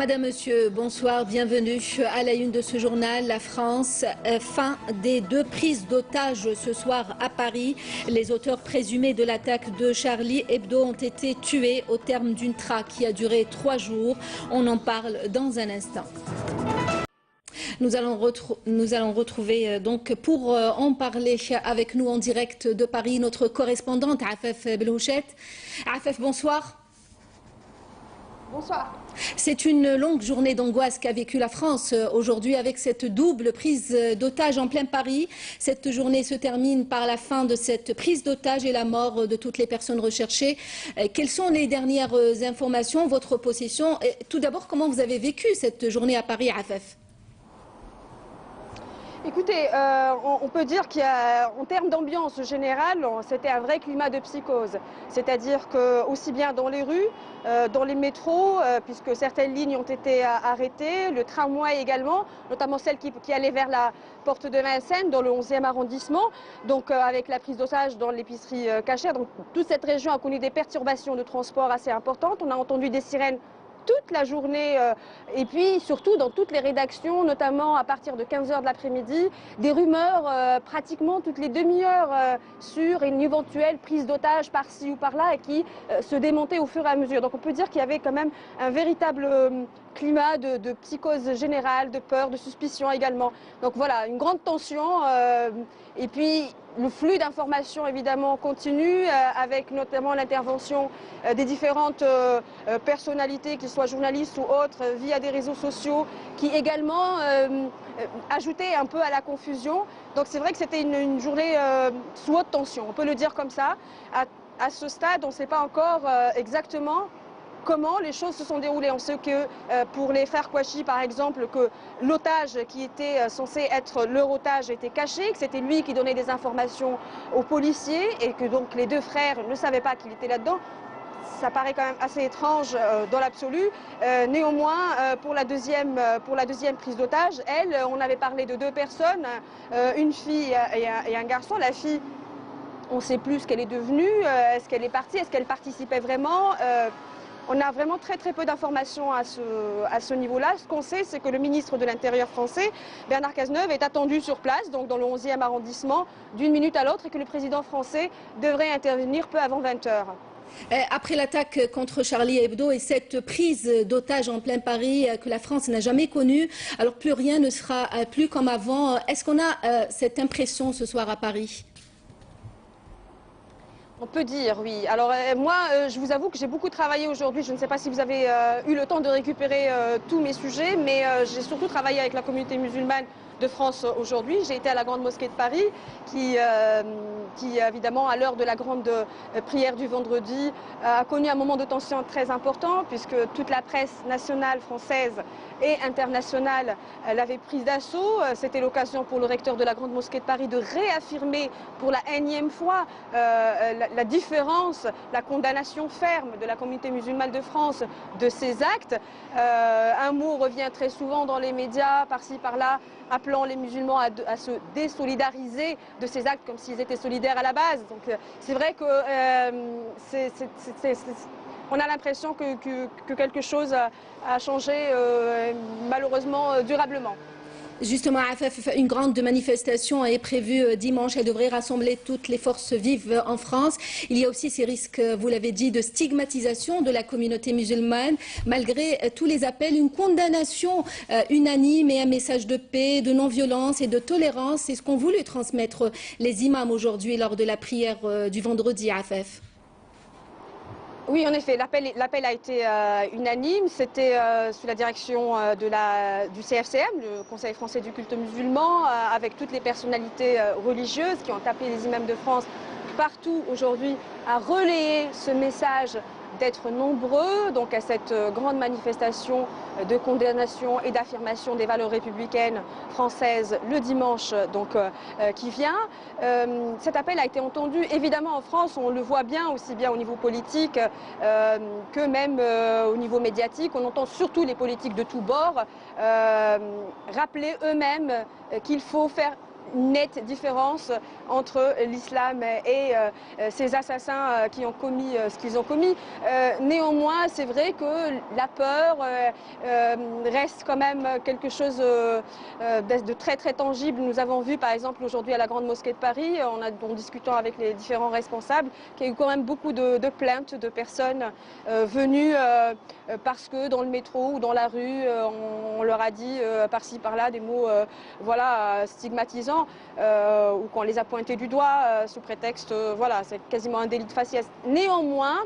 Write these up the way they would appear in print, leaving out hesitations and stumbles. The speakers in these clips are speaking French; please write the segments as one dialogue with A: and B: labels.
A: Madame, Monsieur, bonsoir, bienvenue à la une de ce journal. La France, fin des 2 prises d'otages ce soir à Paris. Les auteurs présumés de l'attaque de Charlie Hebdo ont été tués au terme d'une traque qui a duré 3 jours. On en parle dans un instant. Nous allons retrouver donc pour en parler avec nous en direct de Paris notre correspondante Afef Belhouchet. Afef, bonsoir.
B: Bonsoir.
A: C'est une longue journée d'angoisse qu'a vécue la France aujourd'hui avec cette double prise d'otages en plein Paris. Cette journée se termine par la fin de cette prise d'otages et la mort de toutes les personnes recherchées. Quelles sont les dernières informations, votre possession? Et tout d'abord, comment vous avez vécu cette journée à Paris, Afef?
B: Écoutez, on peut dire qu'en termes d'ambiance générale, c'était un vrai climat de psychose. C'est-à-dire que aussi bien dans les rues, dans les métros, puisque certaines lignes ont été arrêtées, le tramway également, notamment celle qui allait vers la porte de Vincennes, dans le 11e arrondissement, donc avec la prise d'otage dans l'épicerie cachère. Donc toute cette région a connu des perturbations de transport assez importantes. On a entendu des sirènes toute la journée et puis surtout dans toutes les rédactions, notamment à partir de 15 h de l'après-midi, des rumeurs pratiquement toutes les demi-heures sur une éventuelle prise d'otage par-ci ou par-là et qui se démontait au fur et à mesure. Donc on peut dire qu'il y avait quand même un véritable climat de psychose générale, de peur, de suspicion également. Donc voilà, une grande tension et puis le flux d'informations évidemment continue avec notamment l'intervention des différentes personnalités, qu'ils soient journalistes ou autres, via des réseaux sociaux qui également ajoutaient un peu à la confusion. Donc c'est vrai que c'était une journée sous haute tension, on peut le dire comme ça. À ce stade, on ne sait pas encore exactement comment les choses se sont déroulées. On sait que pour les frères Kouachi, par exemple, que l'otage qui était censé être leur otage était caché, que c'était lui qui donnait des informations aux policiers et que donc les 2 frères ne savaient pas qu'il était là-dedans. Ça paraît quand même assez étrange dans l'absolu. Néanmoins, pour la deuxième prise d'otage, on avait parlé de 2 personnes, une fille et un garçon. La fille, on ne sait plus ce qu'elle est devenue, est-ce qu'elle est partie, est-ce qu'elle participait vraiment. On a vraiment très peu d'informations à ce niveau-là. Ce qu'on sait, c'est que le ministre de l'Intérieur français, Bernard Cazeneuve, est attendu sur place, donc dans le 11e arrondissement, d'une minute à l'autre, et que le président français devrait intervenir peu avant 20 h.
A: Après l'attaque contre Charlie Hebdo et cette prise d'otages en plein Paris que la France n'a jamais connue, alors plus rien ne sera plus comme avant. Est-ce qu'on a cette impression ce soir à Paris ?
B: On peut dire, oui. Alors moi, je vous avoue que j'ai beaucoup travaillé aujourd'hui. Je ne sais pas si vous avez eu le temps de récupérer tous mes sujets, mais j'ai surtout travaillé avec la communauté musulmane de France aujourd'hui. J'ai été à la Grande Mosquée de Paris, qui évidemment, à l'heure de la grande prière du vendredi, a connu un moment de tension très important, puisque toute la presse nationale française et internationale l'avait prise d'assaut. C'était l'occasion pour le recteur de la Grande Mosquée de Paris de réaffirmer pour la énième fois la différence, la condamnation ferme de la communauté musulmane de France de ces actes. Un mot revient très souvent dans les médias, par-ci, par-là, appelant les musulmans à se désolidariser de ces actes comme s'ils étaient solidaires à la base. Donc c'est vrai que on a l'impression que quelque chose a changé malheureusement durablement.
A: Justement, une grande manifestation est prévue dimanche. Elle devrait rassembler toutes les forces vives en France. Il y a aussi ces risques, vous l'avez dit, de stigmatisation de la communauté musulmane. Malgré tous les appels, une condamnation unanime et un message de paix, de non-violence et de tolérance. C'est ce qu'ont voulu transmettre les imams aujourd'hui lors de la prière du vendredi à Afef.
B: Oui, en effet, l'appel a été unanime. C'était sous la direction du CFCM, le Conseil français du culte musulman, avec toutes les personnalités religieuses qui ont appelé les imams de France partout aujourd'hui à relayer ce message d'être nombreux donc à cette grande manifestation de condamnation et d'affirmation des valeurs républicaines françaises le dimanche donc, qui vient. Cet appel a été entendu évidemment en France, on le voit bien aussi bien au niveau politique que même au niveau médiatique. On entend surtout les politiques de tous bords rappeler eux-mêmes qu'il faut faire une nette différence entre l'islam et ces assassins qui ont commis ce qu'ils ont commis. Néanmoins, c'est vrai que la peur reste quand même quelque chose de très très tangible. Nous avons vu par exemple aujourd'hui à la Grande Mosquée de Paris, en discutant avec les différents responsables, qu'il y a eu quand même beaucoup de plaintes de personnes venues parce que dans le métro ou dans la rue, on leur a dit par-ci par-là des mots voilà, stigmatisants, ou qu'on les a pointés du doigt sous prétexte, voilà, c'est quasiment un délit de faciès. Néanmoins,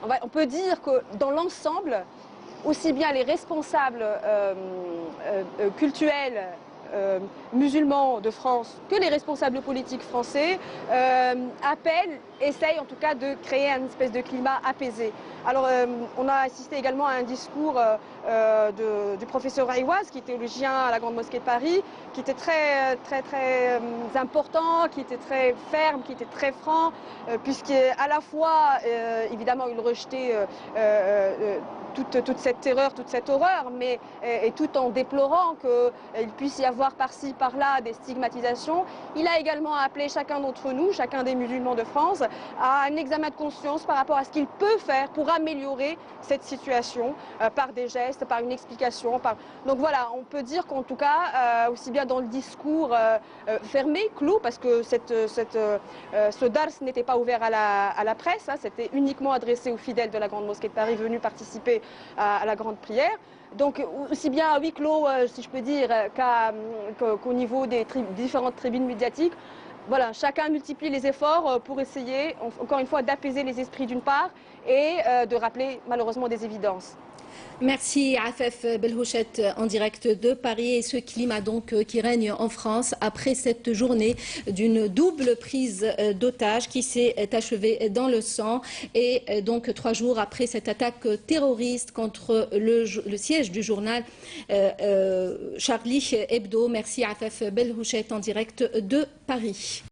B: on peut dire que dans l'ensemble, aussi bien les responsables cultuels musulmans de France que les responsables politiques français essayent en tout cas de créer une espèce de climat apaisé. Alors on a assisté également à un discours du professeur Ayouaz, qui est théologien à la Grande Mosquée de Paris, qui était très important, qui était très ferme, qui était très franc, puisqu'à la fois évidemment il rejetait toute cette terreur, toute cette horreur, mais et tout en déplorant qu'il puisse y avoir par-ci, par-là des stigmatisations. Il a également appelé chacun d'entre nous, chacun des musulmans de France, à un examen de conscience par rapport à ce qu'il peut faire pour améliorer cette situation par des gestes, par une explication. Donc voilà, on peut dire qu'en tout cas, aussi bien dans le discours fermé, clos, parce que ce dars n'était pas ouvert à la presse, hein, c'était uniquement adressé aux fidèles de la Grande Mosquée de Paris venus participer à la grande prière. Donc aussi bien à huis clos, si je peux dire, qu'au niveau des différentes tribunes médiatiques. Voilà, chacun multiplie les efforts pour essayer, encore une fois, d'apaiser les esprits d'une part et de rappeler malheureusement des évidences.
A: Merci Afef Belhouchet en direct de Paris, et ce climat donc qui règne en France après cette journée d'une double prise d'otages qui s'est achevée dans le sang, et donc 3 jours après cette attaque terroriste contre le siège du journal Charlie Hebdo. Merci Afef Belhouchet en direct de Paris.